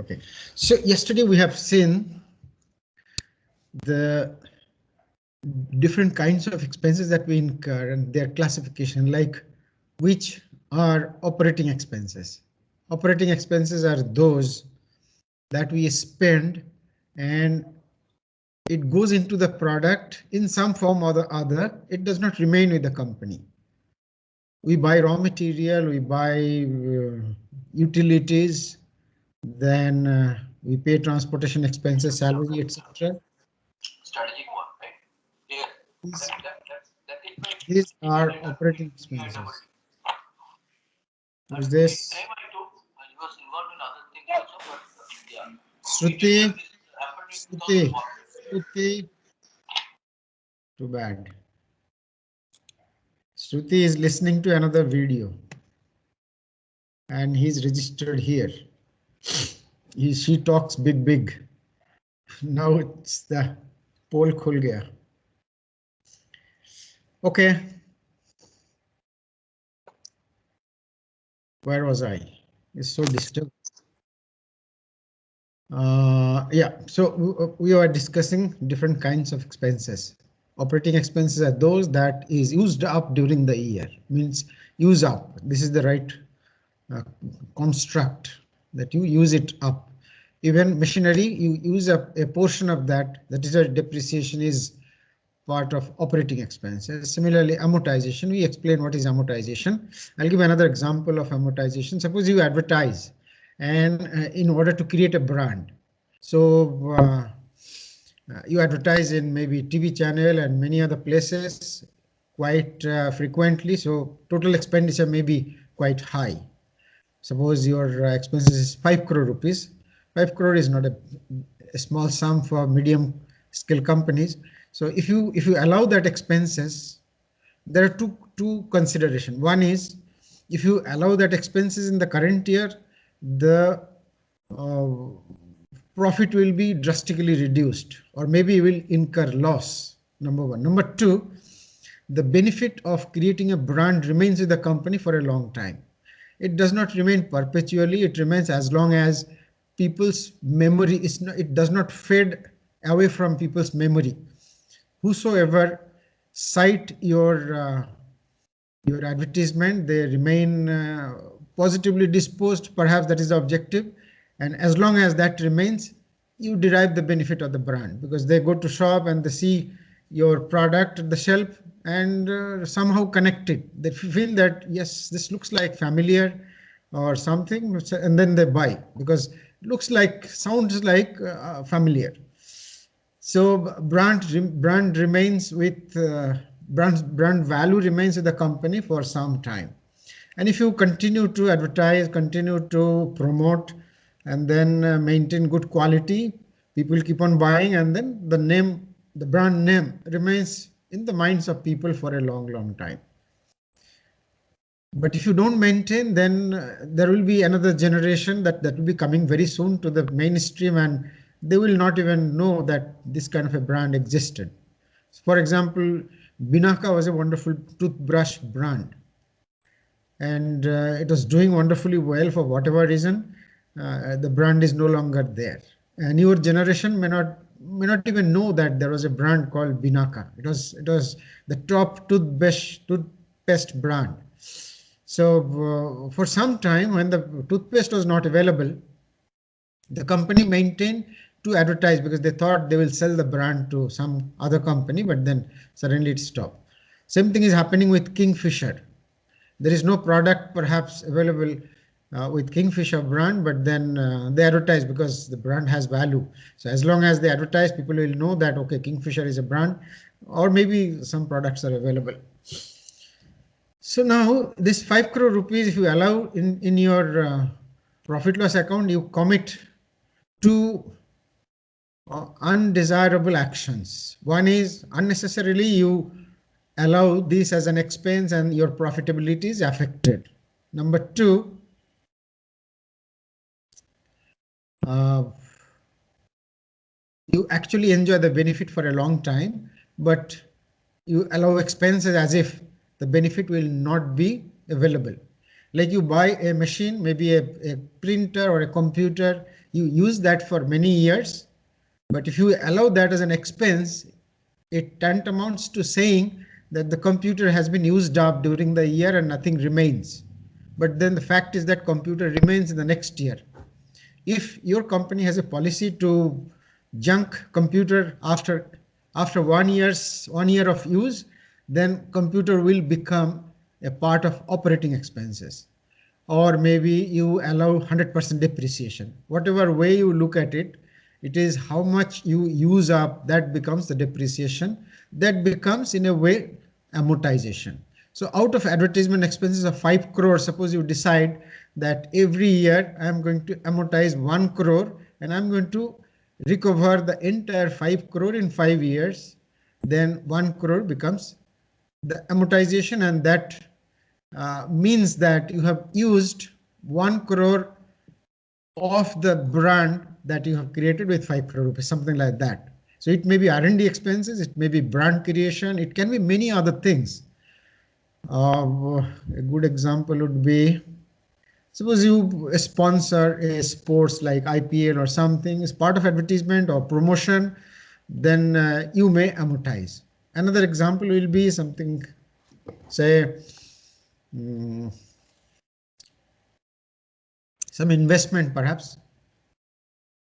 Okay, so yesterday we have seen the different kinds of expenses that we incur and their classification, like which are operating expenses. Operating expenses are those that we spend and it goes into the product in some form or the other. It does not remain with the company. We buy raw material, we buy utilities, then we pay transportation expenses, salary, etc. Strategic one, right? Yeah. These are operating expenses. Who's this? Shruti. Too bad. Shruti is listening to another video and he's registered here. She talks big. Now it's the poll khul gaya. Okay. Where was I? It's so disturbed. Yeah, so we are discussing different kinds of expenses. Operating expenses are those that is used up during the year, means use up. This is the right construct, that you use it up. Even machinery, you use up a portion of that. That is a depreciation is part of operating expenses. Similarly, amortization, we explain what is amortization. I'll give another example of amortization. Suppose you advertise and in order to create a brand. So you advertise in maybe TV channel and many other places quite frequently. So total expenditure may be quite high. Suppose your expenses is 5 crore rupees. 5 crore is not a small sum for medium scale companies. So if you allow that expenses, there are two considerations. One is if you allow that expenses in the current year, the profit will be drastically reduced, or maybe you will incur loss. Number one. Number two, the benefit of creating a brand remains with the company for a long time. It does not remain perpetually. It remains as long as people's memory is not, it does not fade away from people's memory. Whosoever cite your advertisement, they remain positively disposed. Perhaps that is the objective. And as long as that remains, you derive the benefit of the brand, because they go to shop and they see your product at the shelf and somehow connect it. They feel that, yes, this looks like familiar or something, and then they buy because it looks like, sounds like familiar. So brand remains with brand value remains with the company for some time. And if you continue to advertise, continue to promote, and then maintain good quality, people keep on buying, and then the brand name remains in the minds of people for a long time. But if you don't maintain, then there will be another generation that will be coming very soon to the mainstream, and they will not even know that this kind of a brand existed. For example, Binaka was a wonderful toothbrush brand, and it was doing wonderfully well. For whatever reason, the brand is no longer there, and your generation may not even know that there was a brand called Binaka. It was the top toothpaste brand. So for some time, when the toothpaste was not available, the company maintained to advertise because they thought they will sell the brand to some other company, but then suddenly it stopped. Same thing is happening with Kingfisher. There is no product perhaps available with Kingfisher brand, but then they advertise because the brand has value. So as long as they advertise, people will know that, okay, Kingfisher is a brand, or maybe some products are available. So now this 5 crore rupees, if you allow in your profit loss account, you commit two undesirable actions. One is unnecessarily you allow this as an expense and your profitability is affected. Number two, you actually enjoy the benefit for a long time, but you allow expenses as if the benefit will not be available. Like you buy a machine, maybe a printer or a computer, You use that for many years, but if you allow that as an expense, it tantamounts to saying that the computer has been used up during the year and nothing remains. But then the fact is that computer remains in the next year. If your company has a policy to junk computer after 1 year of use, then computer will become a part of operating expenses. Or maybe you allow 100% depreciation. Whatever way you look at it, it is how much you use up that becomes the depreciation. That becomes in a way amortization. So out of advertisement expenses of 5 crore, suppose you decide that every year I am going to amortize 1 crore and I'm going to recover the entire 5 crore in 5 years, then 1 crore becomes the amortization, and that means that you have used 1 crore of the brand that you have created with 5 crore rupees, something like that. So it may be R&D expenses, it may be brand creation, it can be many other things. A good example would be, suppose you sponsor a sports like IPL or something as part of advertisement or promotion, then you may amortize. Another example will be something, say, some investment perhaps,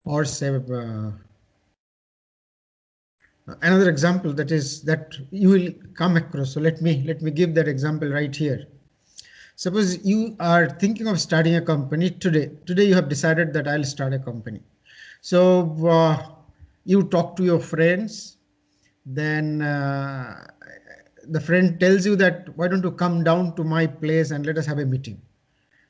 or say another example that you will come across. So let me give that example right here. Suppose you are thinking of starting a company today. Today you have decided that I'll start a company. So you talk to your friends, then the friend tells you that why don't you come down to my place and let us have a meeting.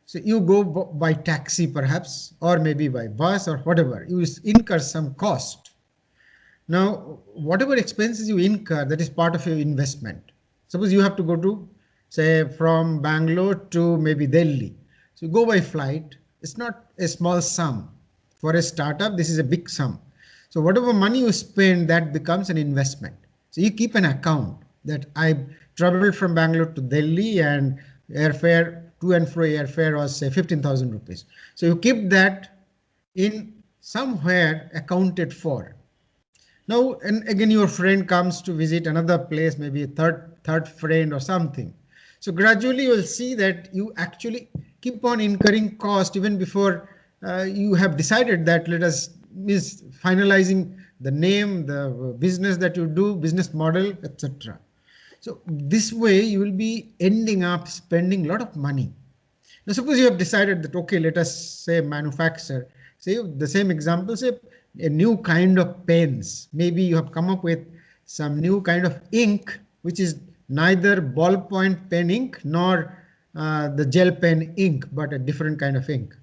So you go by taxi perhaps, or maybe by bus or whatever. You incur some cost. Now, whatever expenses you incur, that is part of your investment. Suppose you have to go to, say, from Bangalore to maybe Delhi. So you go by flight. It's not a small sum. For a startup, this is a big sum. So whatever money you spend, that becomes an investment. So you keep an account that I traveled from Bangalore to Delhi and airfare, to and fro airfare was say 15,000 rupees. So you keep that in somewhere accounted for. Now, and again, your friend comes to visit another place, maybe a third friend or something. So gradually you will see that you actually keep on incurring cost even before you have decided that let us is finalizing the name, the business that you do, business model, etc. So this way you will be ending up spending a lot of money. Now suppose you have decided that, okay, let us say manufacture, say the same example, say a new kind of pens. Maybe you have come up with some new kind of ink, which is neither ballpoint pen ink nor the gel pen ink, but a different kind of ink.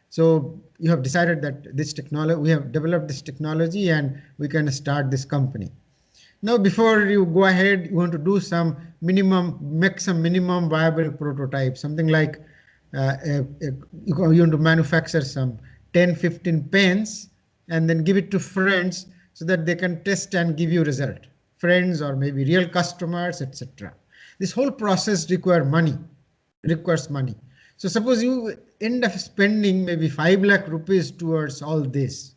So you have decided that this technology, we have developed this technology and we can start this company. Now, before you go ahead, you want to do some make some minimum viable prototype, something like you want to manufacture some 10, 15 pens and then give it to friends so that they can test and give you result. Friends or maybe real customers, etc. This whole process requires money. So suppose you end up spending maybe 5 lakh rupees towards all this.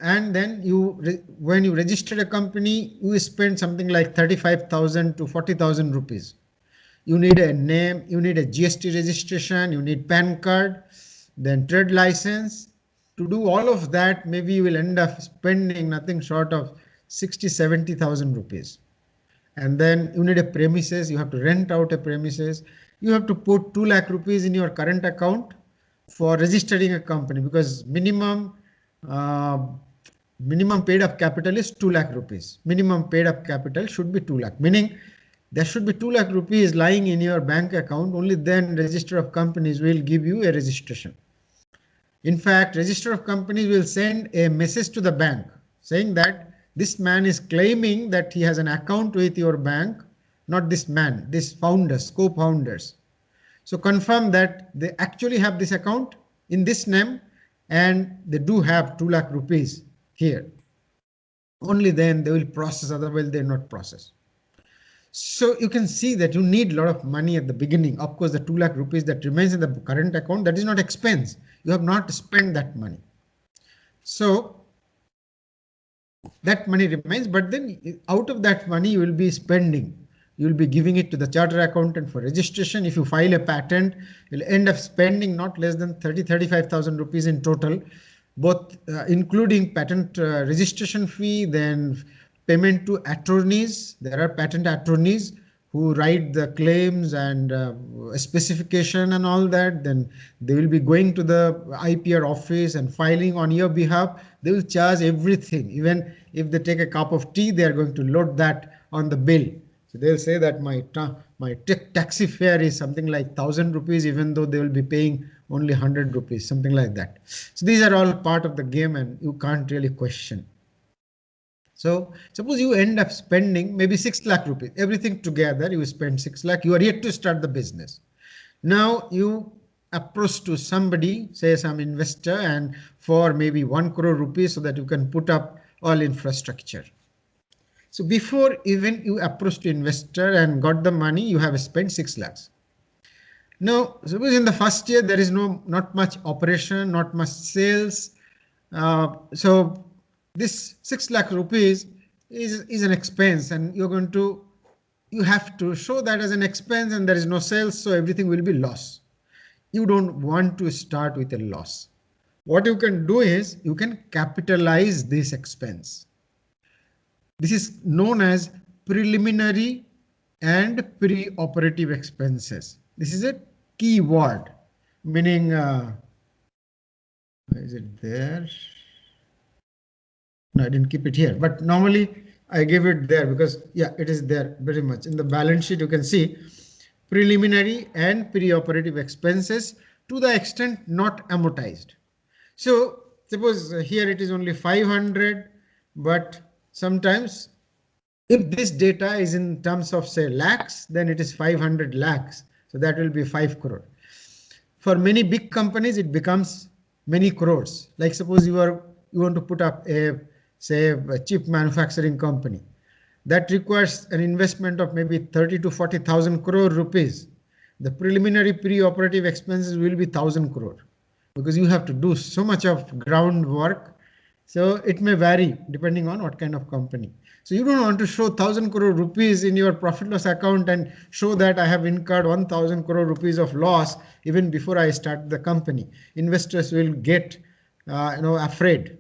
And then when you register a company, you spend something like 35,000 to 40,000 rupees. You need a name, you need a GST registration, you need PAN card, then trade license. To do all of that, maybe you will end up spending nothing short of 60, 70,000 rupees. And then you need a premises, you have to rent out a premises. You have to put 2 lakh rupees in your current account for registering a company, because minimum paid up capital is 2 lakh rupees. Minimum paid up capital should be 2 lakh, meaning there should be 2 lakh rupees lying in your bank account. Only then Register of Companies will give you a registration. In fact, Register of Companies will send a message to the bank saying that this man is claiming that he has an account with your bank, not this man, this founders, co-founders. So confirm that they actually have this account in this name and they do have 2 lakh rupees here. Only then they will process, otherwise they will not process. So you can see that you need a lot of money at the beginning. Of course, the 2 lakh rupees that remains in the current account, that is not expense. You have not spent that money. So that money remains, but then out of that money you will be spending. You will be giving it to the chartered accountant for registration. If you file a patent, you'll end up spending not less than 35,000 rupees in total, both including patent registration fee, then payment to attorneys. There are patent attorneys who write the claims and specification and all that. Then they will be going to the IPR office and filing on your behalf. They will charge everything. Even if they take a cup of tea, they are going to load that on the bill. So they'll say that my taxi fare is something like 1,000 rupees, even though they will be paying only 100 rupees, something like that. So these are all part of the game and you can't really question. So suppose you end up spending maybe 6 lakh rupees, everything together, you spend 6 lakh, you are yet to start the business. Now you approach to somebody, say some investor, and for maybe 1 crore rupees so that you can put up all infrastructure. So before even you approach to investor and got the money, you have spent 6 lakhs. Now, suppose in the first year, there is not much operation, not much sales. So this 6 lakh rupees is an expense and you have to show that as an expense and there is no sales. So everything will be loss. You don't want to start with a loss. What you can do is you can capitalize this expense. This is known as preliminary and pre-operative expenses. This is a key word, meaning, is it there? No, I didn't keep it here, but normally I give it there because, yeah, it is there very much. In the balance sheet, you can see preliminary and pre-operative expenses to the extent not amortized. So suppose here it is only 500, but sometimes if this data is in terms of say lakhs, then it is 500 lakhs. So that will be 5 crore. For many big companies, it becomes many crores. Like suppose you want to put up a chip manufacturing company that requires an investment of maybe 30 to 40,000 crore rupees. The preliminary pre-operative expenses will be 1,000 crore because you have to do so much of groundwork. So it may vary depending on what kind of company. So you don't want to show 1,000 crore rupees in your profit loss account and show that I have incurred 1,000 crore rupees of loss even before I start the company. Investors will get afraid.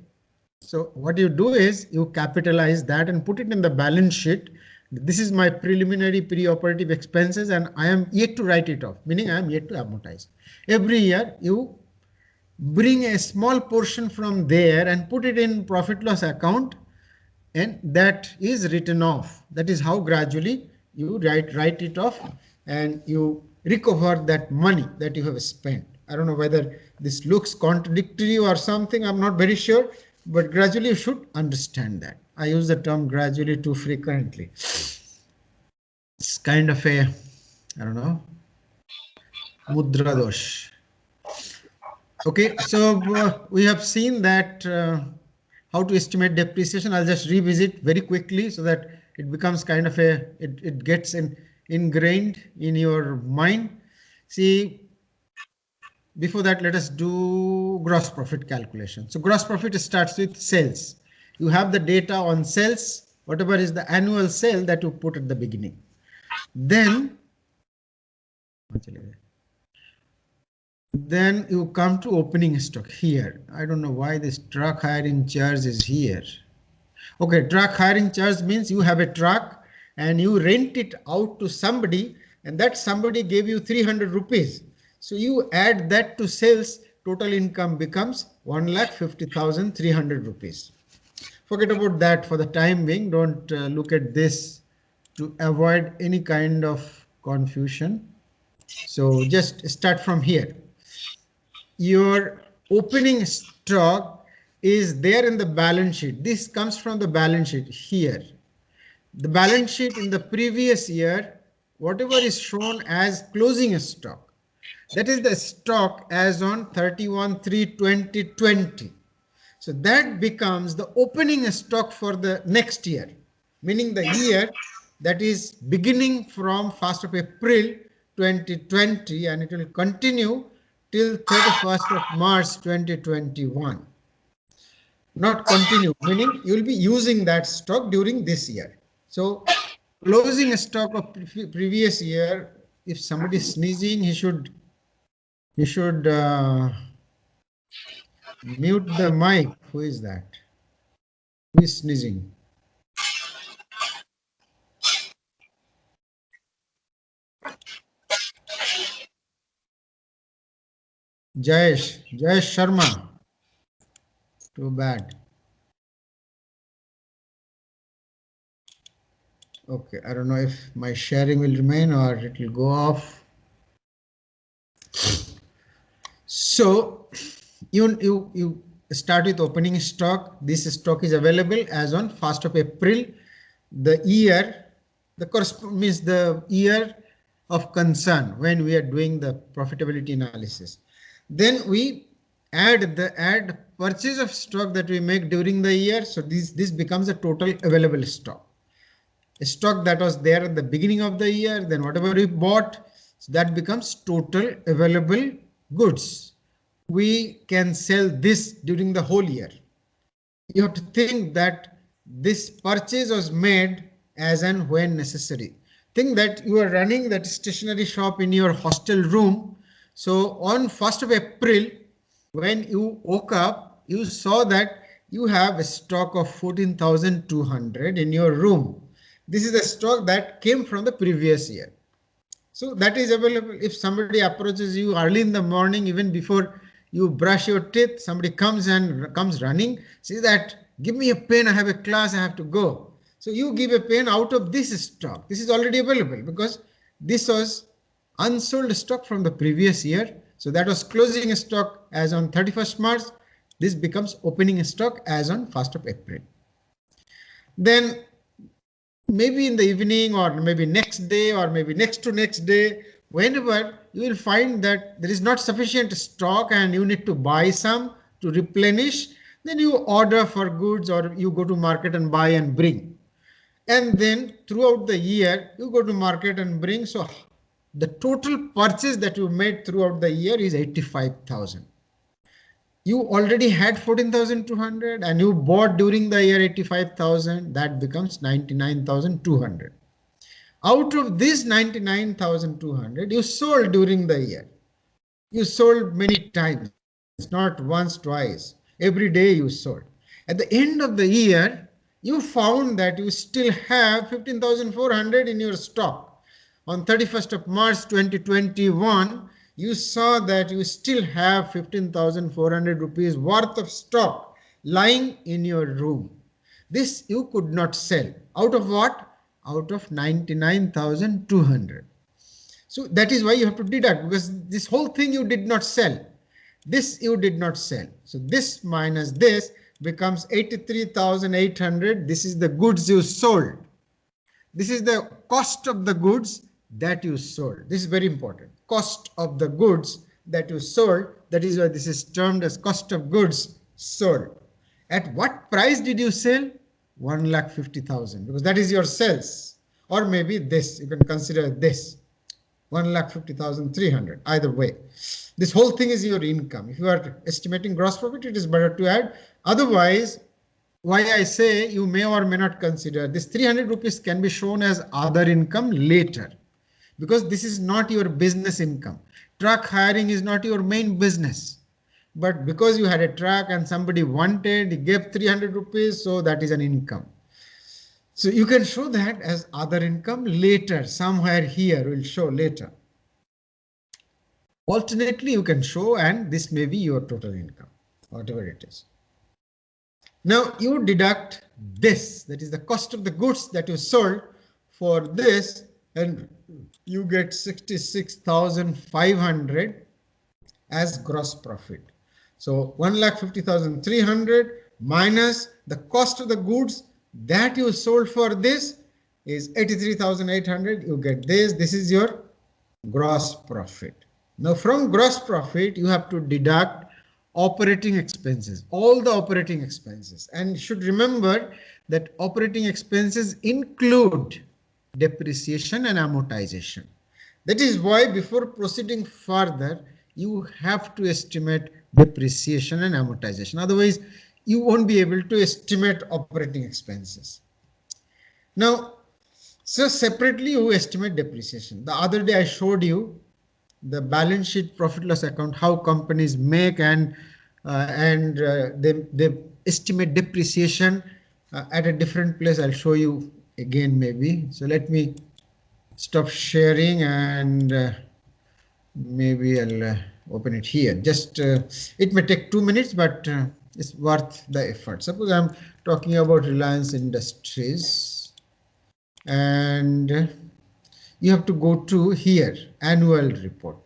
So what you do is you capitalize that and put it in the balance sheet. This is my preliminary pre-operative expenses and I am yet to write it off, meaning I am yet to amortize. Every year you bring a small portion from there and put it in profit loss account and that is written off. That is how gradually you write it off and you recover that money that you have spent. I don't know whether this looks contradictory or something. I'm not very sure, but gradually you should understand that. I use the term gradually too frequently. It's kind of a, I don't know, mudra dosh. Okay, so we have seen that how to estimate depreciation. I'll just revisit very quickly so that it becomes kind of a, it gets ingrained in your mind. See, before that, let us do gross profit calculation. So gross profit starts with sales. You have the data on sales, whatever is the annual sale that you put at the beginning. Then you come to opening stock here. I don't know why this truck hiring charge is here. Okay, truck hiring charge means you have a truck and you rent it out to somebody and that somebody gave you 300 rupees. So you add that to sales, total income becomes 1,50,300 rupees. Forget about that for the time being. Don't look at this to avoid any kind of confusion. So just start from here. Your opening stock is there in the balance sheet. This comes from the balance sheet here. The balance sheet in the previous year, whatever is shown as closing stock, that is the stock as on 31/3/2020. So that becomes the opening stock for the next year, meaning the year that is beginning from 1st of April 2020 and it will continue till 31st of March 2021. not continue, meaning you will be using that stock during this year. So closing a stock of previous year, if somebody is sneezing, he should mute the mic. Who is that? Who is sneezing? Jayesh Sharma. Too bad. Okay, I don't know if my sharing will remain or it will go off. So you start with opening stock. This stock is available as on 1st of April. The year, the correspond means the year of concern when we are doing the profitability analysis. Then we add purchase of stock that we make during the year. So this becomes a total available stock. A stock that was there at the beginning of the year, then whatever we bought, so that becomes total available goods. We can sell this during the whole year. You have to think that this purchase was made as and when necessary. Think that you are running that stationery shop in your hostel room. So on 1st of April, when you woke up, you saw that you have a stock of 14,200 in your room. This is the stock that came from the previous year. So that is available. If somebody approaches you early in the morning, even before you brush your teeth, somebody comes running, says that, give me a pen, I have a class, I have to go. So you give a pen out of this stock. This is already available because this was unsold stock from the previous year. So that was closing stock as on 31st March. This becomes opening stock as on 1st of April. Then maybe in the evening or maybe next day or maybe next to next day, whenever you will find that there is not sufficient stock and you need to buy some to replenish, then you order for goods or you go to market and buy and bring. And then throughout the year, you go to market and bring. So the total purchase that you made throughout the year is 85,000. You already had 14,200 and you bought during the year 85,000, that becomes 99,200. Out of this 99,200, you sold during the year. You sold many times, not once, twice. Every day you sold. At the end of the year, you found that you still have 15,400 in your stock. On 31st of March 2021, you saw that you still have 15,400 rupees worth of stock lying in your room. This you could not sell. Out of what? Out of 99,200. So that is why you have to deduct, because this whole thing you did not sell. This you did not sell. So this minus this becomes 83,800. This is the goods you sold. This is the cost of the goods that you sold. This is very important. Cost of the goods that you sold. That is why this is termed as cost of goods sold. At what price did you sell? 1,50,000, because that is your sales. Or maybe this, you can consider this. 1,50,300. Either way, this whole thing is your income. If you are estimating gross profit, it is better to add. Otherwise, why I say you may or may not consider this 300 rupees can be shown as other income later, because this is not your business income. Truck hiring is not your main business, but because you had a truck and somebody wanted, he gave 300 rupees, so that is an income. So you can show that as other income later. Somewhere here will show later. Alternately, you can show, and this may be your total income, whatever it is. Now you deduct this, that is the cost of the goods that you sold for this, and you get 66,500 as gross profit. So 1,50,300 minus the cost of the goods that you sold for this is 83,800. You get this. This is your gross profit. Now from gross profit, you have to deduct operating expenses, all the operating expenses. And you should remember that operating expenses include depreciation and amortization. That is why before proceeding further, you have to estimate depreciation and amortization. Otherwise, you won't be able to estimate operating expenses. Now, so separately you estimate depreciation. The other day I showed you the balance sheet profit loss account, how companies make and they estimate depreciation at a different place. I'll show you again maybe. So let me stop sharing and maybe I'll open it here. Just it may take 2 minutes, but it's worth the effort. Suppose I'm talking about Reliance Industries, and you have to go to here, annual report.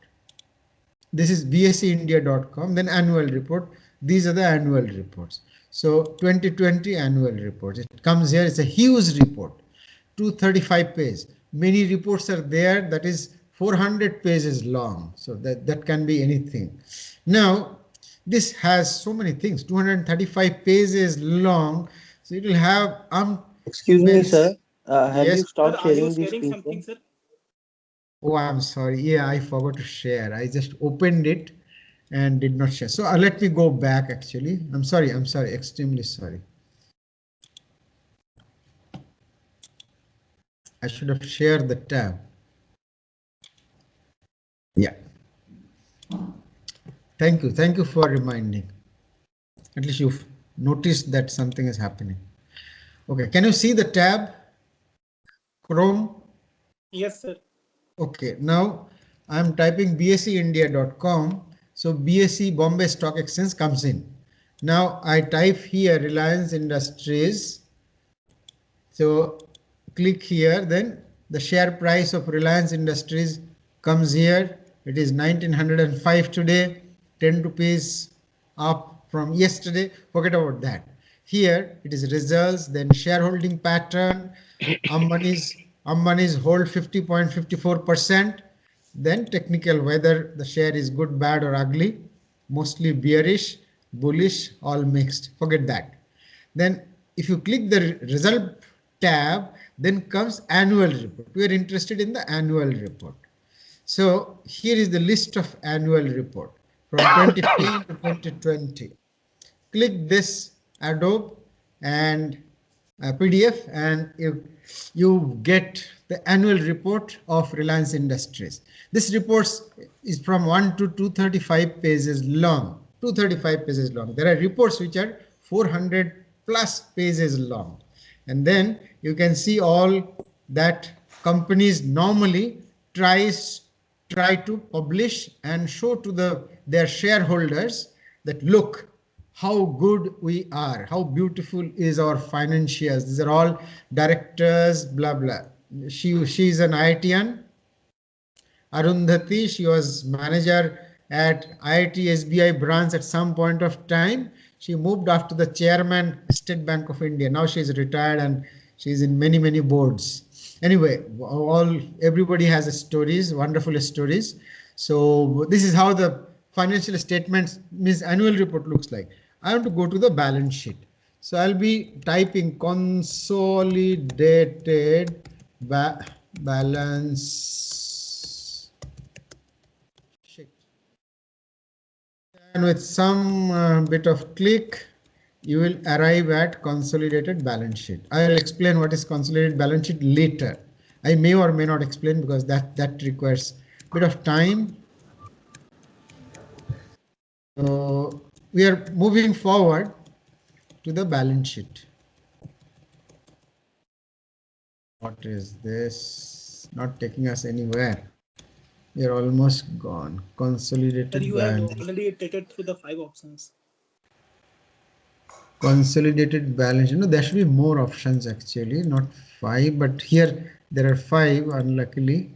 This is bseindia.com, then annual report. These are the annual reports. So 2020 annual report. It comes here. It's a huge report, 235 pages. Many reports are there that is 400 pages long. So that can be anything. Now, this has so many things, 235 pages long. So it will have Excuse me, sir. Have you yes. Sir, stopped are you sharing the sharing screen, something, sir? sir? Oh, I'm sorry. Yeah, I forgot to share. I just opened it and did not share. So let me go back actually. I'm sorry. I'm sorry. Extremely sorry. I should have shared the tab. Yeah. Thank you. Thank you for reminding. At least you've noticed that something is happening. Okay. Can you see the tab? Chrome? Yes, sir. Okay. Now I'm typing bseindia.com. So BSE Bombay Stock Exchange comes in. Now I type here Reliance Industries. So click here, then the share price of Reliance Industries comes here. It is 1905 today, 10 rupees up from yesterday. Forget about that. Here it is results, then shareholding pattern. Ambani's hold 50.54%. Then technical, whether the share is good, bad or ugly, mostly bearish, bullish, all mixed. Forget that. Then if you click the result tab, then comes annual report. We are interested in the annual report. So here is the list of annual report from 2015 to 2020. Click this Adobe and PDF and you get the annual report of Reliance Industries. This report is from 1 to 235 pages long. 235 pages long. There are reports which are 400 plus pages long. And then you can see all that companies normally try to publish and show to their shareholders that look how good we are, how beautiful is our financials. These are all directors, blah blah. She's an IITian. Arundhati, she was manager at IIT SBI branch at some point of time. She moved after the chairman State Bank of India. Now she is retired and she's in many boards. Anyway, everybody has stories, wonderful stories. So this is how the financial statements, means annual report, looks like. I have to go to the balance sheet. So I'll be typing consolidated balance sheet. And with some bit of click, you will arrive at consolidated balance sheet. I will explain what is consolidated balance sheet later. I may or may not explain because that requires a bit of time. So we are moving forward to the balance sheet. What is this? Not taking us anywhere. We are almost gone. Consolidated Sir, you have balance. already taken through the 5 options. Consolidated balance. There should be more options actually, not 5, but here there are 5. Unluckily,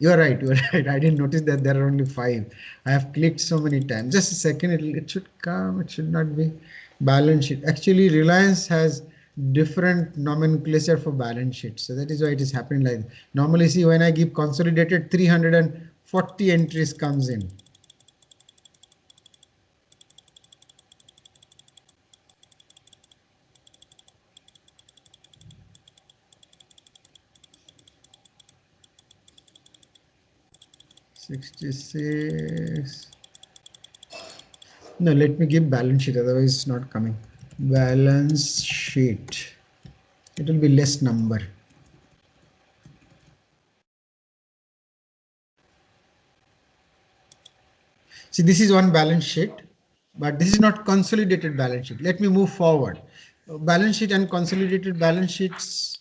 you are right. You are right. I didn't notice that there are only 5. I have clicked so many times. Just a second. It should come. It should not be balance sheet. Actually, Reliance has different nomenclature for balance sheet. So that is why it is happening like that. Normally, see, when I give consolidated, 340 entries comes in. $66. No, let me give balance sheet, otherwise it's not coming. Balance sheet. It will be less number. See, this is one balance sheet, but this is not consolidated balance sheet. Let me move forward. Balance sheet and consolidated balance sheets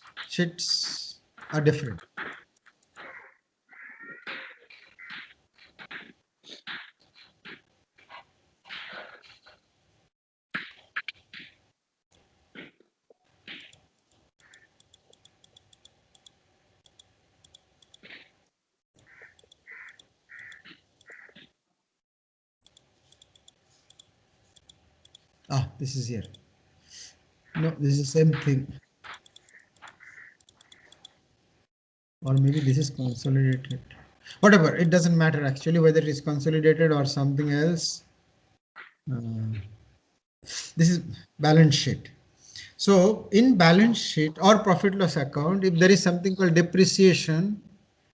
are different. Ah, this is here. No, this is the same thing. Or maybe this is consolidated. Whatever, it doesn't matter actually whether it is consolidated or something else. This is balance sheet. So in balance sheet or profit loss account, if there is something called depreciation,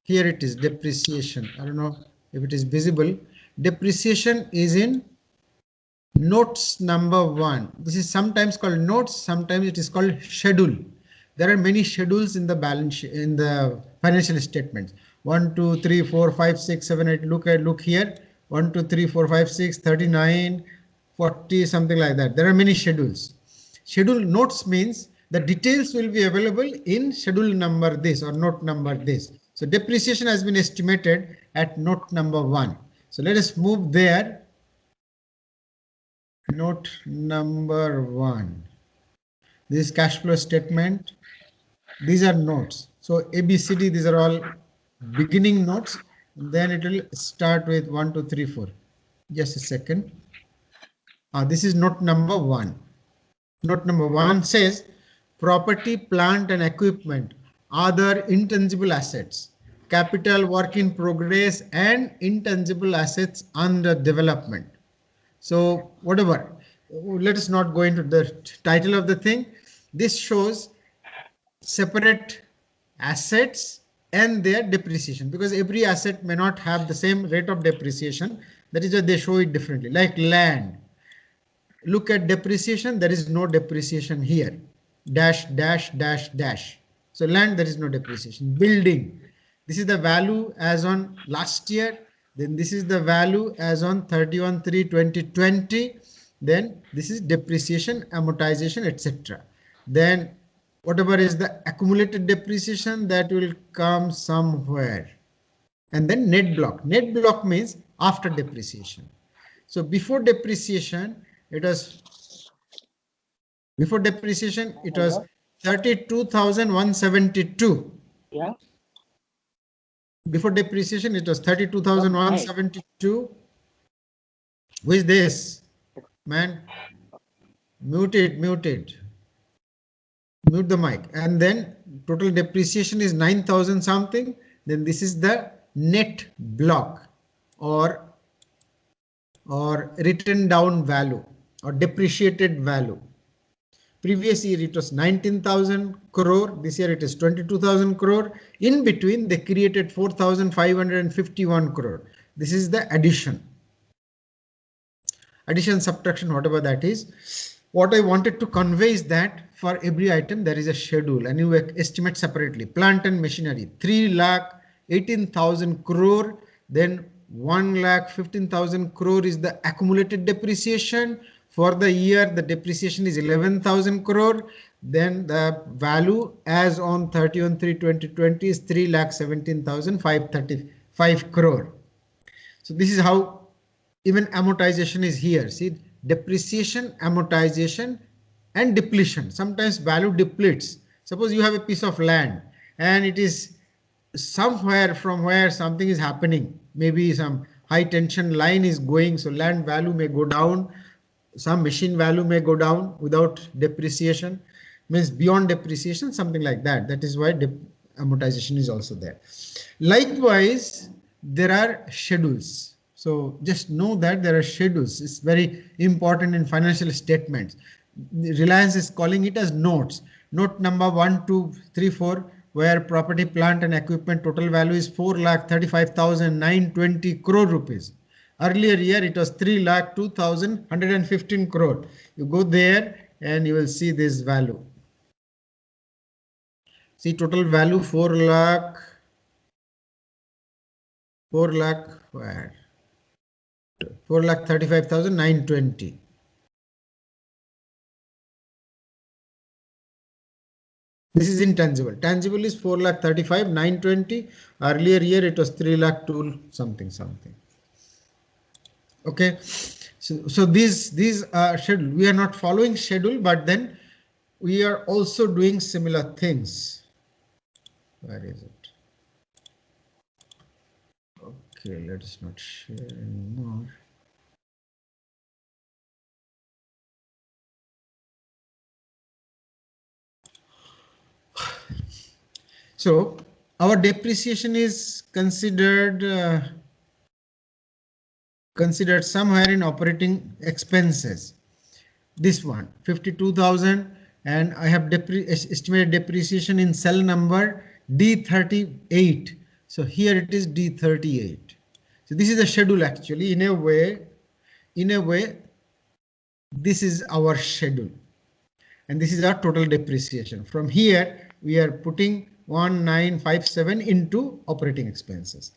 here it is depreciation. I don't know if it is visible. Depreciation is in notes number 1. This is sometimes called notes, sometimes it is called schedule. There are many schedules in the balance sheet, in the financial statements. 1, 2, 3, 4, 5, 6, 7, 8. Look here. 1, 2, 3, 4, 5, 6, 39, 40, something like that. There are many schedules. Schedule notes means the details will be available in schedule number this or note number this. So depreciation has been estimated at note number 1. So let us move there. Note number 1. This is cash flow statement. These are notes. So ABCD, these are all beginning notes. Then it will start with 1, 2, 3, 4. Just a second. This is note number 1. Note number 1 says property, plant and equipment, other intangible assets, capital work in progress and intangible assets under development. So whatever, let us not go into the title of the thing. This shows separate assets and their depreciation, because every asset may not have the same rate of depreciation. That is why they show it differently. Like land, look at depreciation, there is no depreciation here. Dash, dash, dash, dash. So land, there is no depreciation. Building, this is the value as on last year. Then this is the value as on 31/3/2020. Then this is depreciation, amortization, etc. Then whatever is the accumulated depreciation, that will come somewhere. And then net block. Net block means after depreciation. So before depreciation, it was 32,172. Yeah. Before depreciation, it was 32,172. Who is this? Man, mute the mic. And then total depreciation is 9,000 something. Then this is the net block or written down value or depreciated value. Previous year it was 19,000 crore. This year it is 22,000 crore. In between they created 4,551 crore. This is the addition. Addition, subtraction, whatever that is. What I wanted to convey is that for every item there is a schedule and you estimate separately. Plant and machinery 3,18,000 crore. Then 1,15,000 crore is the accumulated depreciation. For the year, the depreciation is 11,000 crore. Then the value as on 31/3/2020 is 3,17,535 crore. So this is how even amortization is here. See, depreciation, amortization and depletion. Sometimes value depletes. Suppose you have a piece of land and it is somewhere from where something is happening. Maybe some high tension line is going. So land value may go down. Some machine value may go down without depreciation, means beyond depreciation, something like that. That is why amortization is also there. Likewise, there are schedules. So just know that there are schedules. It's very important in financial statements. Reliance is calling it as notes. Note number 1, 2, 3, 4, where property, plant and equipment total value is 4,35,920 crore rupees. Earlier year it was 3,02,115 crore. You go there and you will see this value. See total value 4 lakh where? 4,35,920. This is intangible. Tangible is 4,35,920. Earlier year it was 3,02 something. Okay. So these are schedule. We are not following schedule, but then we are also doing similar things. Where is it? Okay, let's not share anymore. So our depreciation is considered somewhere in operating expenses. This one 52,000, and I have estimated depreciation in cell number D38. So here it is D38. So this is a schedule actually. In a way, this is our schedule, and this is our total depreciation. From here we are putting 1957 into operating expenses.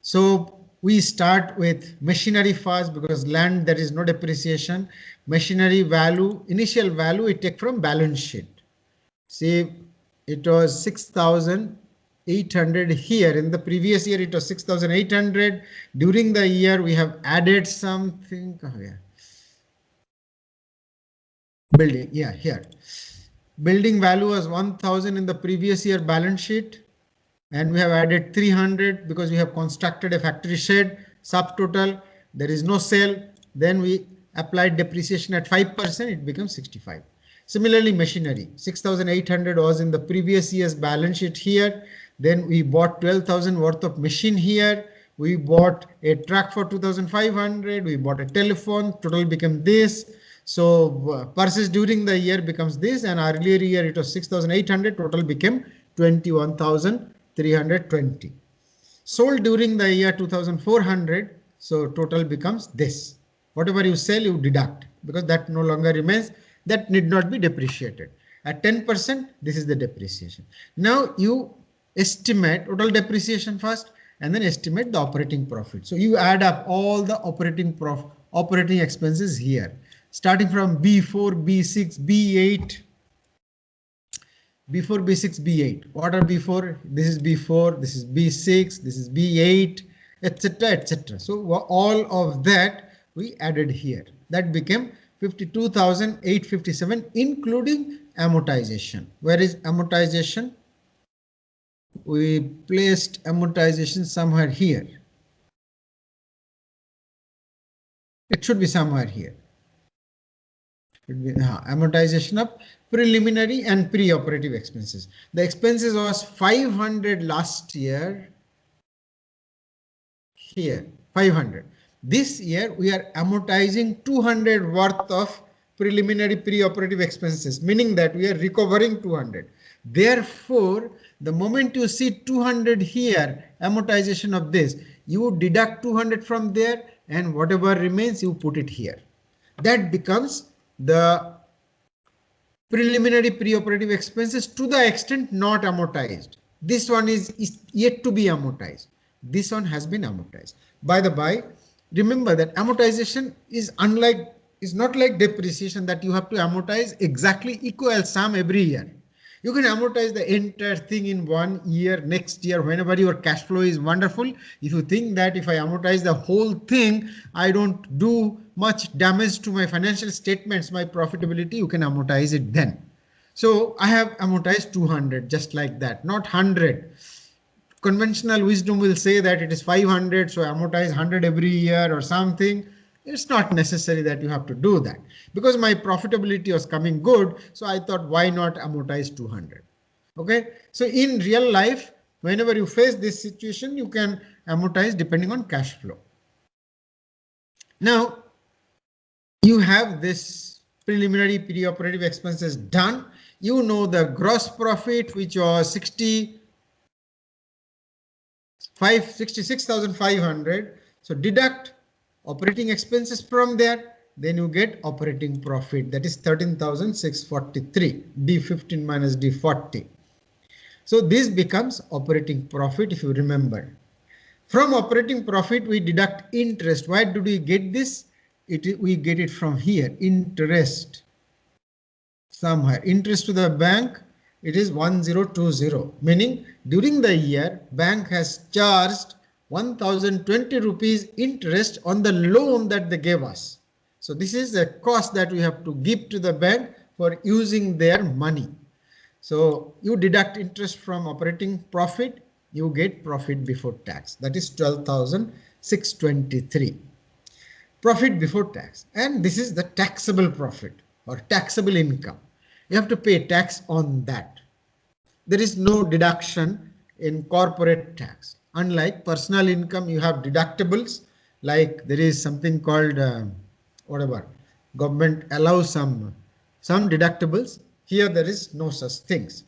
So we start with machinery first, because land there is no depreciation. Machinery value, initial value we take from balance sheet. See, it was 6,800 here. In the previous year it was 6,800. During the year we have added something. Oh, yeah. Building, yeah, here. Building value was 1,000 in the previous year balance sheet, and we have added 300 because we have constructed a factory shed. Subtotal, there is no sale. Then we applied depreciation at 5%, it becomes 65. Similarly, machinery, 6,800 was in the previous year's balance sheet here. Then we bought 12,000 worth of machine here. We bought a truck for 2,500. We bought a telephone, total became this. So purchase during the year becomes this, and earlier year it was 6,800, total became 21,320. Sold during the year 2,400, so total becomes this. Whatever you sell, you deduct, because that no longer remains, that need not be depreciated. At 10%, this is the depreciation. Now you estimate total depreciation first, and then estimate the operating profit. So you add up all the operating expenses here, starting from B4, B6, B8. B4, B6, B8. What are B4? This is B4, this is B6, this is B8, etc., etc. So all of that we added here. That became 52,857, including amortization. Where is amortization? We placed amortization somewhere here. It should be somewhere here. Amortization of preliminary and pre-operative expenses. The expenses was 500 last year. Here 500. This year we are amortizing 200 worth of preliminary pre-operative expenses, meaning that we are recovering 200. Therefore, the moment you see 200 here, amortization of this, you deduct 200 from there, and whatever remains you put it here. That becomes the preliminary pre-operative expenses, to the extent not amortized. This one is yet to be amortized. This one has been amortized. By the by, remember that amortization is not like depreciation, that you have to amortize exactly equal sum every year. You can amortize the entire thing in 1 year, next year, whenever your cash flow is wonderful. If you think that if I amortize the whole thing, I don't do much damage to my financial statements, my profitability, you can amortize it then. So I have amortized 200 just like that, not 100. Conventional wisdom will say that it is 500, so amortize 100 every year or something. It's not necessary that you have to do that, because my profitability was coming good. So I thought, why not amortize 200? Okay. So in real life, whenever you face this situation, you can amortize depending on cash flow. Now you have this preliminary pre-operative expenses done. You know the gross profit, which was 66,500. So deduct operating expenses from there, then you get operating profit, that is 13,643, D15 minus D40. So this becomes operating profit if you remember. From operating profit, we deduct interest. Why do we get this? We get it from here, interest. Somewhere, interest to the bank, it is 1020, meaning during the year, bank has charged 1020 rupees interest on the loan that they gave us. So this is a cost that we have to give to the bank for using their money. So you deduct interest from operating profit, you get profit before tax, that is 12,623. Profit before tax, and this is the taxable profit or taxable income. You have to pay tax on that. There is no deduction in corporate tax. Unlike personal income, you have deductibles, like there is something called whatever, government allows some deductibles. Here there is no such things.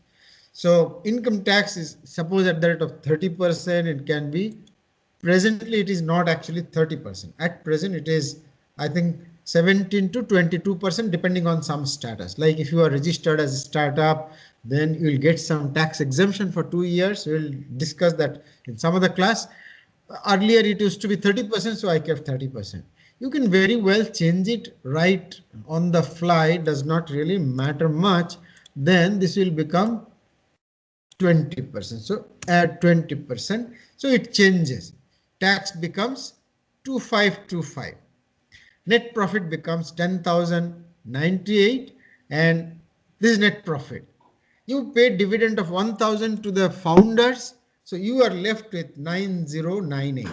So income tax is suppose at the rate of 30%, it can be. Presently it is not actually 30%. At present it is, I think, 17 to 22% depending on some status. Like if you are registered as a startup, then you will get some tax exemption for 2 years. We will discuss that in some other class. Earlier it used to be 30%, so I kept 30%. You can very well change it right on the fly, does not really matter much. Then this will become 20%. So add 20%. So it changes. Tax becomes 2525. Net profit becomes 10,098, and this is net profit. You pay dividend of 1,000 to the founders, so you are left with 9098.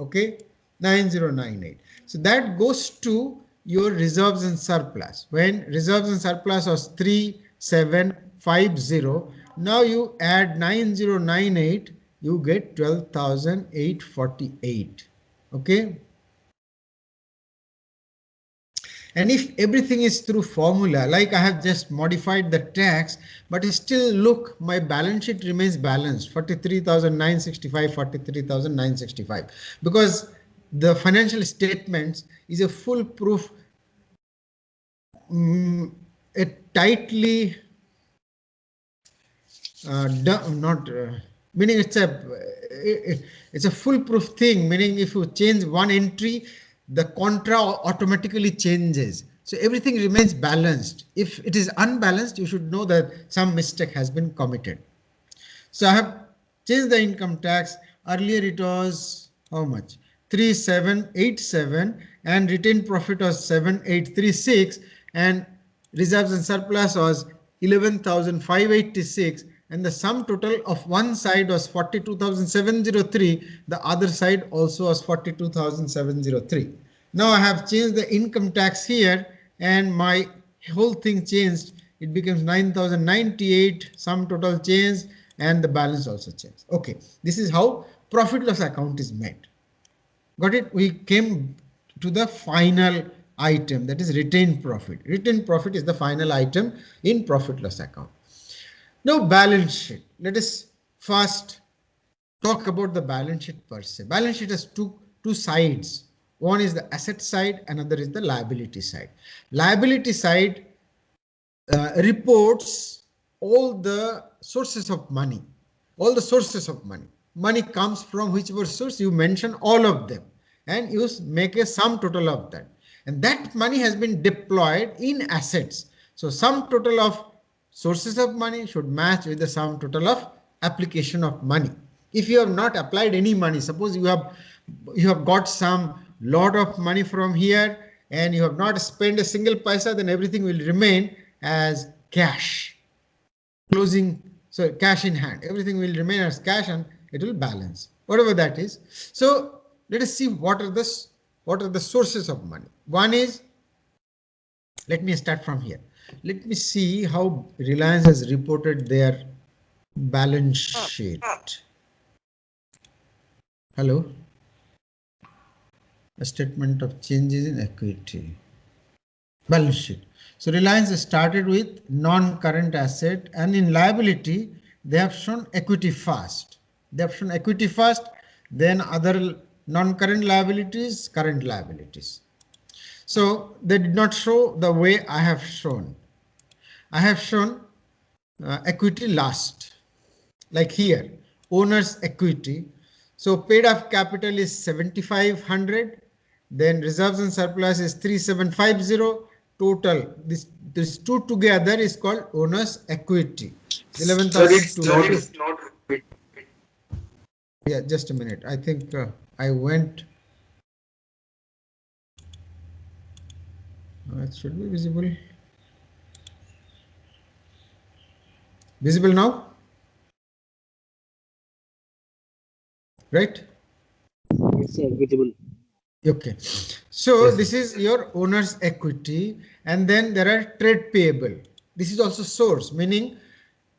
Okay, 9098. So that goes to your reserves and surplus. When reserves and surplus was 3750, now you add 9098, you get 12,848. Okay. And if everything is through formula, like I have just modified the tax, but still look, my balance sheet remains balanced, 43,965, 43,965, because the financial statements is a foolproof, a tightly meaning it's a foolproof thing, meaning if you change one entry, the contra automatically changes. So everything remains balanced. If it is unbalanced, you should know that some mistake has been committed. So I have changed the income tax. Earlier it was how much? 3787, and retained profit was 7836, and reserves and surplus was 11,586, and the sum total of one side was 42,703. The other side also was 42,703. Now I have changed the income tax here, and my whole thing changed. It becomes 9,098, sum total changed, and the balance also changed. Okay, this is how profit loss account is made. Got it? We came to the final item, that is retained profit. Retained profit is the final item in profit loss account. Now balance sheet. Let us first talk about the balance sheet per se. Balance sheet has two sides. One is the asset side, another is the liability side. Liability side reports all the sources of money. All the sources of money. Money comes from whichever source, you mention all of them, and you make a sum total of that. And that money has been deployed in assets. So sum total of sources of money should match with the sum total of application of money. If you have not applied any money, suppose you have got some lot of money from here and you have not spent a single paisa, then everything will remain as cash. Closing, so cash in hand, everything will remain as cash and it will balance, whatever that is. So let us see what are the sources of money. One is, let me start from here. Let me see how Reliance has reported their balance sheet. Hello. A statement of changes in equity. Balance sheet. So Reliance started with non-current asset, and in liability they have shown equity first. They have shown equity first, then other non-current liabilities, current liabilities. So they did not show the way I have shown. I have shown equity last, like here, owner's equity. So paid up capital is 7,500. Then reserves and surplus is 3,750. Total, this two together is called owner's equity. 11,200. Yeah, just a minute. I think I went. It should be visible. Visible now? Right? Yes, sir, visible. Okay. So this is your owner's equity, and then there are trade payable. This is also source, meaning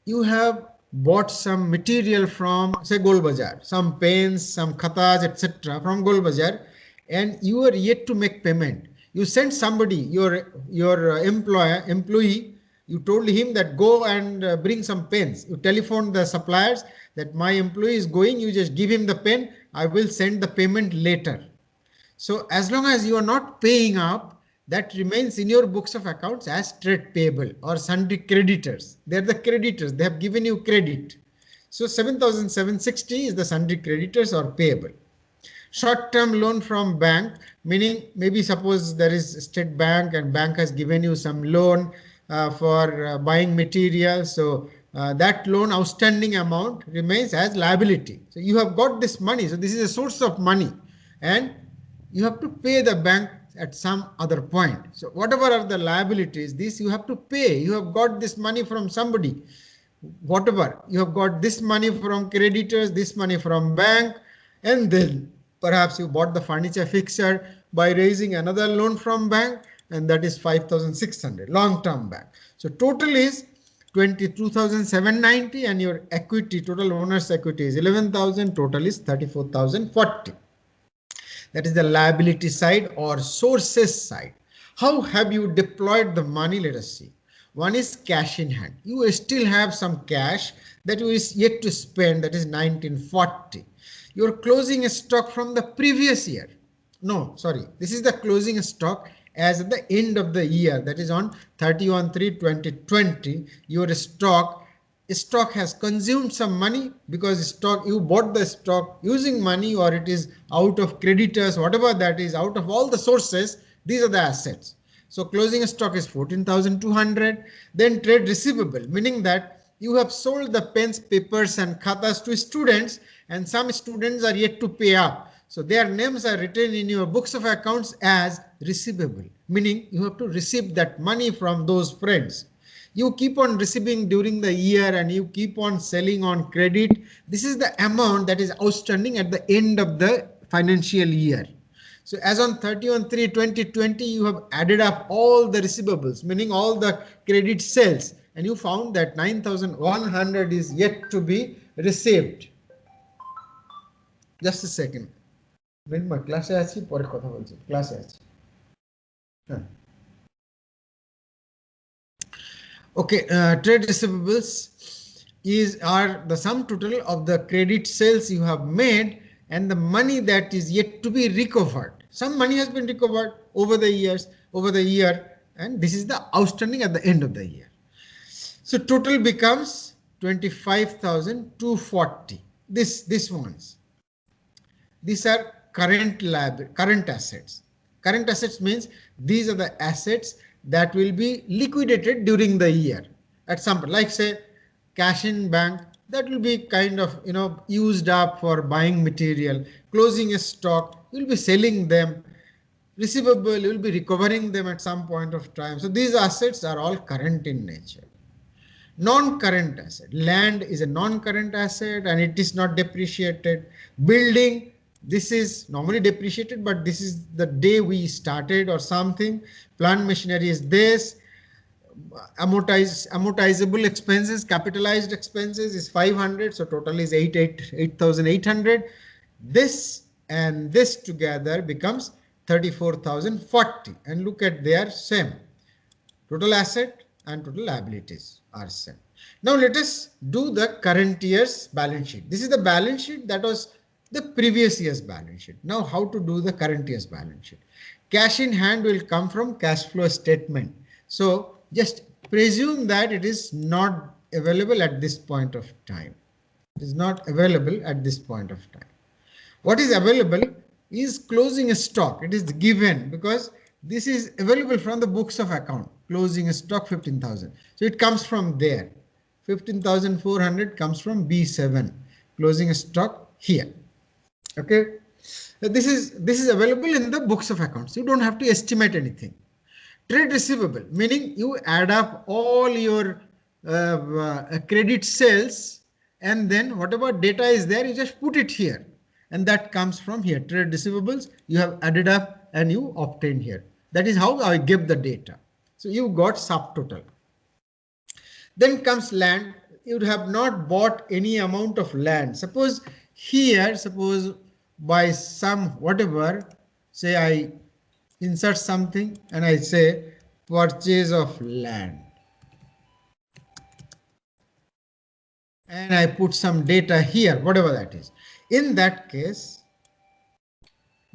you have bought some material from, say, Gold Bazaar, some pens, some khatas, etc. from Gold Bazaar, and you are yet to make payment. You send somebody, your employee, you told him that go and bring some pens. You telephoned the suppliers that my employee is going, you just give him the pen, I will send the payment later. So as long as you are not paying up, that remains in your books of accounts as trade payable or sundry creditors. They're the creditors. They have given you credit. So 7,760 is the sundry creditors or payable. Short-term loan from bank, meaning maybe suppose there is State Bank and bank has given you some loan for buying material. So that loan outstanding amount remains as liability. So you have got this money. So this is a source of money, and you have to pay the bank at some other point. So whatever are the liabilities, this you have to pay. You have got this money from somebody. Whatever, you have got this money from creditors, this money from bank, and then perhaps you bought the furniture fixture by raising another loan from bank, and that is 5,600 long-term bank. So total is 22,790, and your equity, total owner's equity is 11,000, total is 34,040. That is the liability side or sources side. How have you deployed the money? Let us see. One is cash in hand. You still have some cash that you is yet to spend, that is 1940. Your closing stock from the previous year. No, sorry. This is the closing stock as at the end of the year, that is on 31/3/2020. Your stock has consumed some money because you bought the stock using money, or it is out of creditors, whatever that is, out of all the sources, these are the assets. So closing stock is 14,200. Then trade receivable, meaning that you have sold the pens, papers and khatas to students, and some students are yet to pay up. So their names are written in your books of accounts as receivable, meaning you have to receive that money from those friends. You keep on receiving during the year and you keep on selling on credit. This is the amount that is outstanding at the end of the financial year. So as on 31/3/2020, you have added up all the receivables, meaning all the credit sales, and you found that 9,100 is yet to be received. Just a second. My class আছে পরে কথা বলছি ক্লাসে আছে হ্যাঁ Okay, trade receivables are the sum total of the credit sales you have made and the money that is yet to be recovered. Some money has been recovered over the year, and this is the outstanding at the end of the year. So total becomes 25,240. These ones. These are current assets. Current assets means these are the assets that will be liquidated during the year at some point, like say cash in bank, that will be kind of used up for buying material. Closing a stock, you'll be selling them. Receivable, you'll be recovering them at some point of time. So these assets are all current in nature. Non-current asset, land is a non-current asset and it is not depreciated. Building, this is normally depreciated, but this is the day we started or something. Plant machinery is this. Amortizable expenses, capitalized expenses is 500. So total is 8,800. This and this together becomes 34,040. And look at their same. Total asset and total liabilities are same. Now let us do the current year's balance sheet. This is the balance sheet that was the previous year's balance sheet. Now how to do the current year's balance sheet? Cash in hand will come from cash flow statement. So just presume that it is not available at this point of time. It is not available at this point of time. What is available is closing stock. It is given because this is available from the books of account. Closing stock 15,000. So it comes from there. 15,400 comes from B7. Closing stock here. Okay. This is available in the books of accounts. You don't have to estimate anything. Trade receivable, meaning you add up all your credit sales, and then whatever data is there, you just put it here, and that comes from here. Trade receivables you have added up and you obtain here. That is how I give the data. So you got subtotal. Then comes land. You have not bought any amount of land. Suppose here, suppose by some whatever, say I insert something and I say purchase of land. And I put some data here, whatever that is. In that case,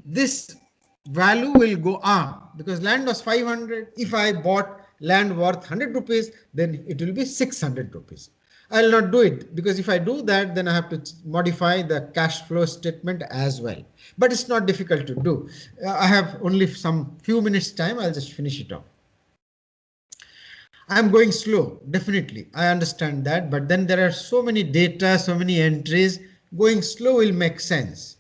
this value will go up because land was 500. If I bought land worth 100 rupees, then it will be 600 rupees. I'll not do it because if I do that, then I have to modify the cash flow statement as well. But it's not difficult to do. I have only some few minutes time. I'll just finish it off. I'm going slow, definitely. I understand that. But then there are so many data, so many entries. Going slow will make sense.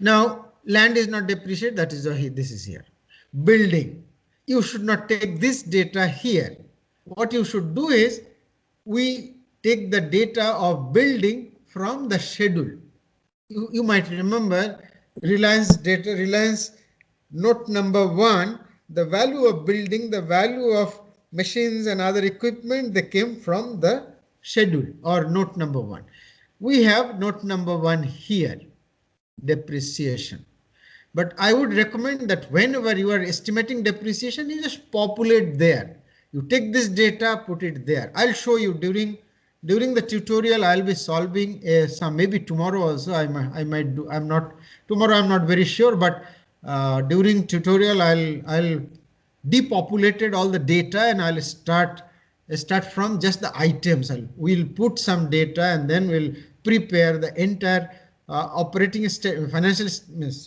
Now, land is not depreciated. That is this is here. Building. You should not take this data here. What you should do is we take the data of building from the schedule. You might remember Reliance data, Reliance note number 1, the value of building, the value of machines and other equipment, they came from the schedule or note number 1. We have note number 1 here, depreciation. But I would recommend that whenever you are estimating depreciation, you just populate there. You take this data, put it there. I'll show you during the tutorial. I'll be solving some, maybe tomorrow also I might do. Tomorrow I'm not very sure, but during tutorial I'll depopulated all the data and I'll start from just the items. We'll put some data and then we'll prepare the entire operating financial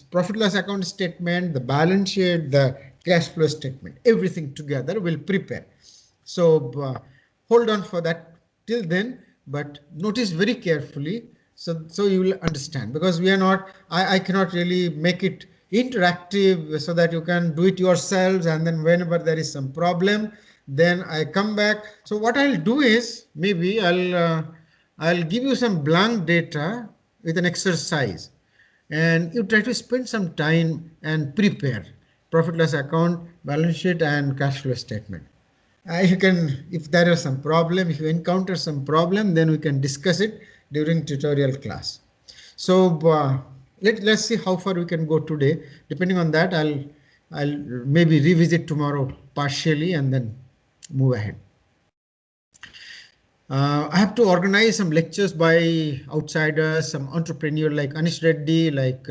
profit loss account statement, the balance sheet, the cash flow statement, everything together we'll prepare. So hold on for that till then, but notice very carefully so you will understand, because we are not, I cannot really make it interactive so that you can do it yourselves, and then whenever there is some problem, then I come back. So what I'll do is maybe I'll give you some blank data with an exercise, and you try to spend some time and prepare profit loss account, balance sheet, and cash flow statement. You can, if there is some problem, if you encounter some problem, then we can discuss it during tutorial class. So let's see how far we can go today. Depending on that, I'll maybe revisit tomorrow partially and then move ahead. I have to organize some lectures by outsiders, some entrepreneur like Anish Reddy, like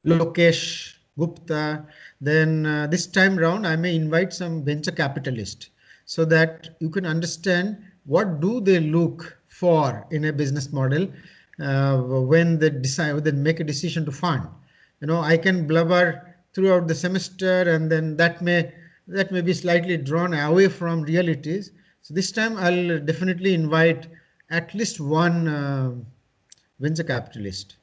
Lokesh Gupta. Then this time round, I may invite some venture capitalists so that you can understand what do they look for in a business model when they decide, when they make a decision to fund. You know, I can blubber throughout the semester, and then that may be slightly drawn away from realities. So this time I'll definitely invite at least one venture capitalist.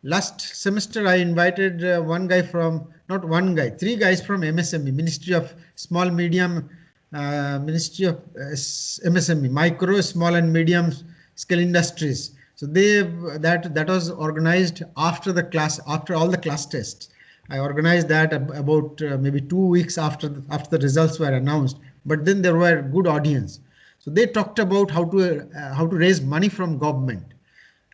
Last semester I invited one guy from, not one guy, 3 guys from MSME, Ministry of Small Medium, Ministry of MSME, Micro, Small and Medium Scale Industries. So that was organized after the class, after all the class tests. I organized that about maybe 2 weeks after the results were announced. But then there were good audience. So they talked about how to raise money from government.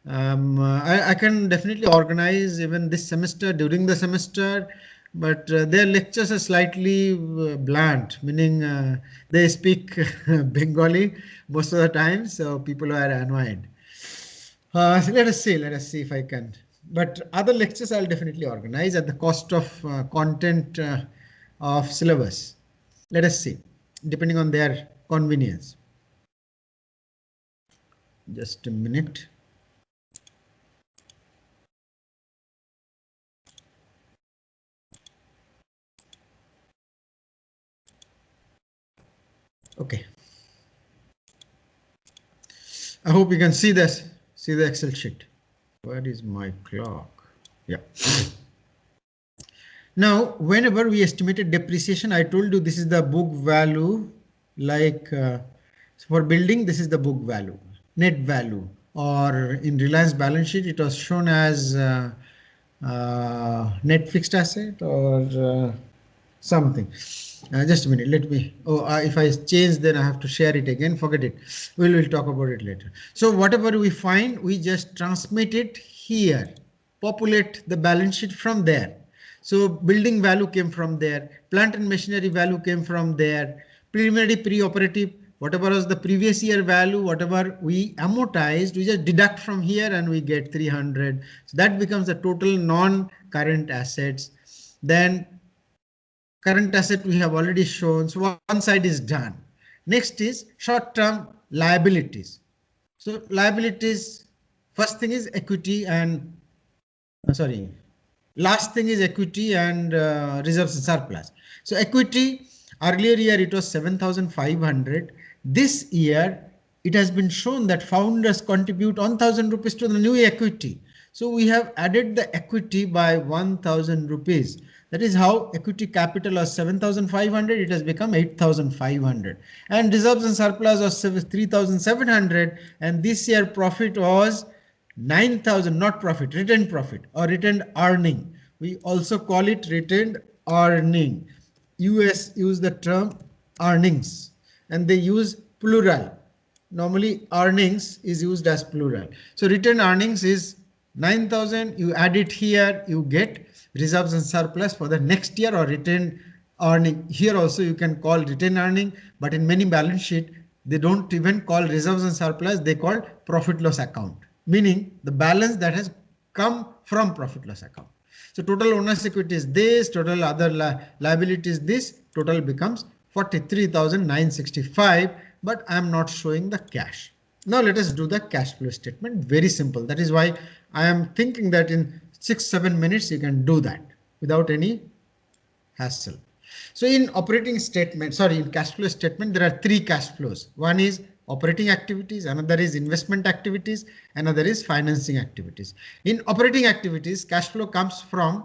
I can definitely organize even this semester, during the semester, but their lectures are slightly blunt, meaning they speak Bengali most of the time, so people are annoyed. Let us see if I can. But other lectures I'll definitely organize at the cost of content of syllabus. Let us see, depending on their convenience. Just a minute. Okay. I hope you can see this. See the Excel sheet. Where is my clock? Yeah. Now, whenever we estimated depreciation, I told you this is the book value. Like for building, this is the book value, net value, or in Reliance balance sheet, it was shown as net fixed asset or something. Just a minute. Let me. Oh, if I change, then I have to share it again. Forget it. We'll talk about it later. So whatever we find, we just transmit it here. Populate the balance sheet from there. So building value came from there. Plant and machinery value came from there. Preliminary, pre-operative, whatever was the previous year value, whatever we amortized, we just deduct from here and we get 300. So that becomes the total non-current assets. Then current asset we have already shown. So one side is done. Next is short-term liabilities. So liabilities, first thing is equity and last thing is equity and reserves and surplus. So equity, earlier year it was 7,500. This year it has been shown that founders contribute 1,000 rupees to the new equity. So we have added the equity by 1,000 rupees. That is how equity capital was 7,500. It has become 8,500. And reserves and surplus was 3,700. And this year profit was 9,000, not profit, retained profit or retained earning. We also call it retained earning. US use the term earnings and they use plural. Normally earnings is used as plural. So retained earnings is 9,000. You add it here, you get reserves and surplus for the next year or retained earning. Here also you can call retained earning, but in many balance sheet, they don't even call reserves and surplus. They call profit loss account, meaning the balance that has come from profit loss account. So total owner's equity is this, total other liability is this, total becomes 43,965, but I am not showing the cash. Now let us do the cash flow statement. Very simple. That is why I am thinking that in 6-7 minutes you can do that without any hassle. So in operating statement, in cash flow statement, there are three cash flows. One is operating activities, another is investment activities, another is financing activities. In operating activities, cash flow comes from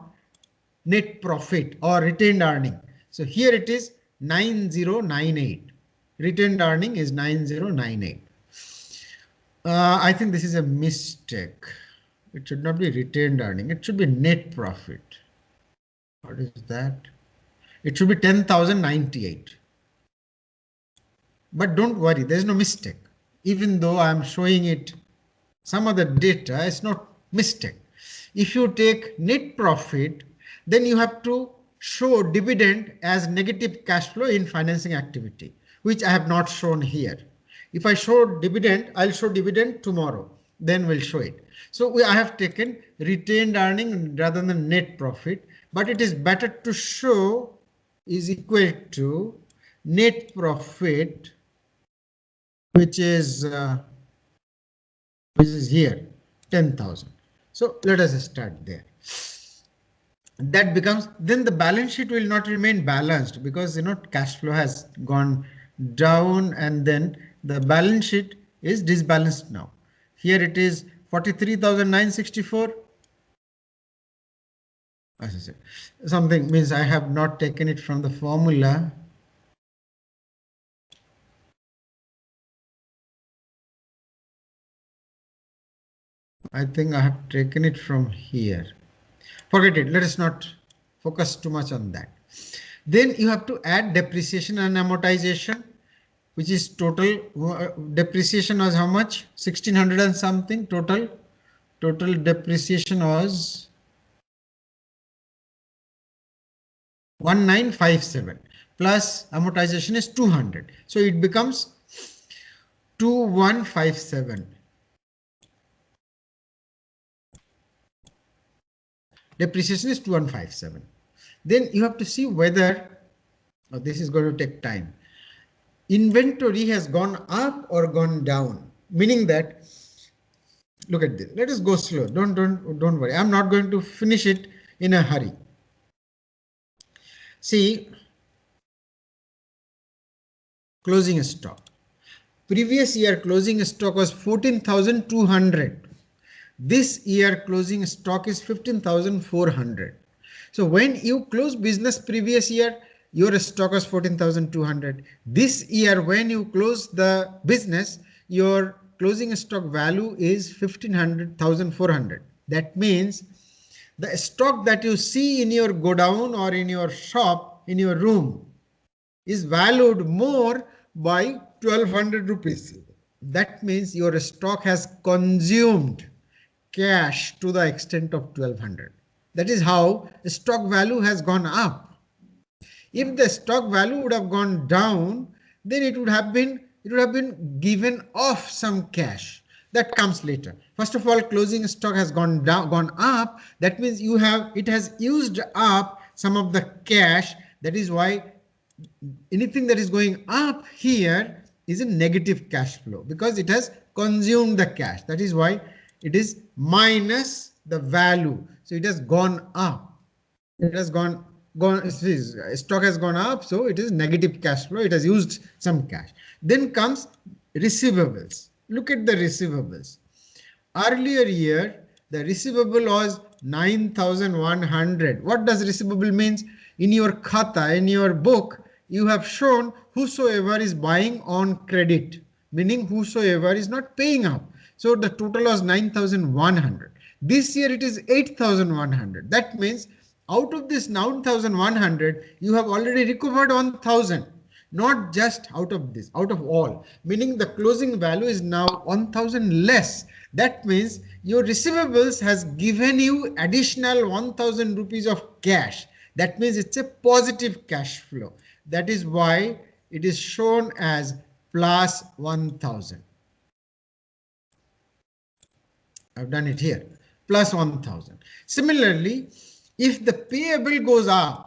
net profit or retained earning. So here it is 9098. Retained earning is 9098. I think this is a mistake. It should not be retained earning. It should be net profit. What is that? It should be 10,098. But don't worry, there's no mistake. Even though I'm showing it some other data, it's not mistake. If you take net profit, then you have to show dividend as negative cash flow in financing activity, which I have not shown here. If I show dividend, I'll show dividend tomorrow. Then we'll show it. So I have taken retained earning rather than net profit, but it is better to show is equal to net profit, which is here 10,000. So let us start there. That becomes, then the balance sheet will not remain balanced because cash flow has gone down and then the balance sheet is disbalanced now. Here it is 43,964. As I said, something means I have not taken it from the formula. I think I have taken it from here. Forget it. Let us not focus too much on that. Then you have to add depreciation and amortization, which is total depreciation was how much? 1,600 and something total. Total depreciation was 1957 plus amortization is 200. So it becomes 2157. depreciation is 2157. Then you have to see whether this is going to take time. Inventory has gone up or gone down, meaning that, look at this. Let us go slow. Don't worry. I'm not going to finish it in a hurry. See, closing stock. Previous year closing stock was 14,200. This year closing stock is 15,400. So when you close business previous year, your stock was 14,200. This year, when you close the business, your closing stock value is 1,400. That means the stock that you see in your godown or in your shop, in your room, is valued more by 1,200 rupees. That means your stock has consumed cash to the extent of 1,200. That is how stock value has gone up. If the stock value would have gone down, then it would have been given off some cash. That comes later. First of all, closing stock has gone up. That means it has used up some of the cash. That is why anything that is going up here is a negative cash flow, because it has consumed the cash. That is why it is minus the value. So it has gone up. It has gone stock has gone up, so it is negative cash flow. It has used some cash. Then comes receivables. Look at the receivables. Earlier year, the receivable was 9,100. What does receivable means? In your khata, in your book, you have shown whosoever is buying on credit, meaning whosoever is not paying up. So the total was 9,100. This year it is 8,100. That means out of this 9,100, you have already recovered 1,000. Not just out of this, out of all, meaning the closing value is now 1,000 less. That means your receivables has given you additional 1,000 rupees of cash. That means it's a positive cash flow. That is why it is shown as plus 1,000. I've done it here, plus 1,000. Similarly, if the payable goes up,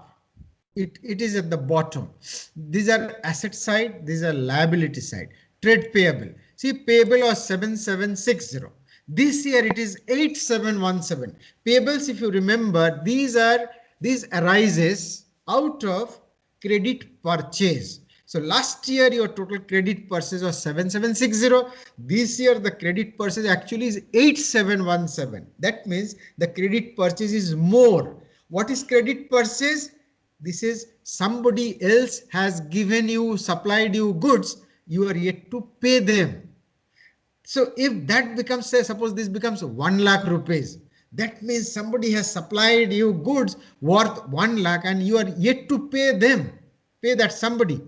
it is at the bottom. These are asset side, these are liability side. Trade payable. See, payable was 7,760. This year it is 8,717. Payables, if you remember, these arises out of credit purchase. So last year your total credit purchase was 7,760. This year the credit purchase actually is 8,717. That means the credit purchase is more. What is credit purchase? This is somebody else has given you, supplied you goods, you are yet to pay them. So if that becomes, say, suppose this becomes 1 lakh rupees, that means somebody has supplied you goods worth 1 lakh and you are yet to pay them, pay that somebody,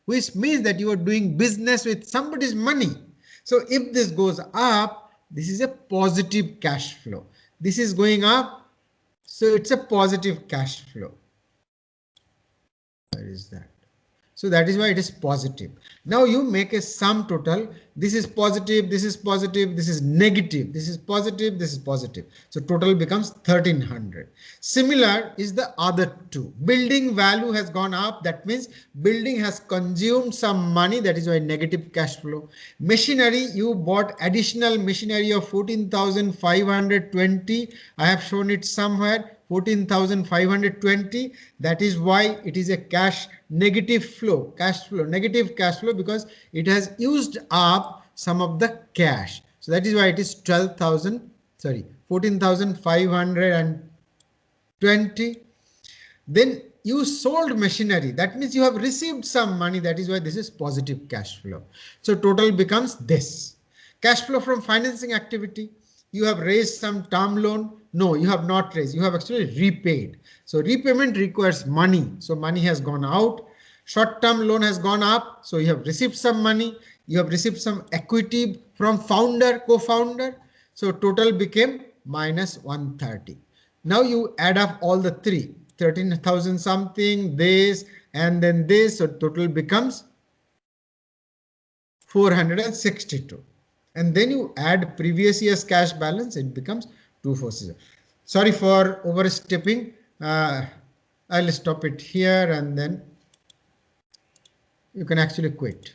which means that you are doing business with somebody's money. So if this goes up, this is a positive cash flow. This is going up, so it's a positive cash flow. Where is that? So that is why it is positive. Now you make a sum total. This is positive, this is positive, this is negative, this is positive, this is positive. So total becomes 1,300. Similar is the other two. Building value has gone up. That means building has consumed some money. That is why negative cash flow. Machinery, you bought additional machinery of 14,520. I have shown it somewhere. 14,520. That is why it is a negative cash flow, because it has used up some of the cash. So that is why it is 14,520. Then you sold machinery. That means you have received some money. That is why this is positive cash flow. So total becomes this. Cash flow from financing activity. You have raised some term loan. No, you have not raised. You have actually repaid. So repayment requires money. So money has gone out. Short-term loan has gone up. So you have received some money. You have received some equity from founder, co-founder. So total became minus 130. Now you add up all the three. 13,000 something, this, and then this. So total becomes 462. And then you add previous year's cash balance. It becomes 247. Sorry for overstepping. I'll stop it here and then you can actually quit.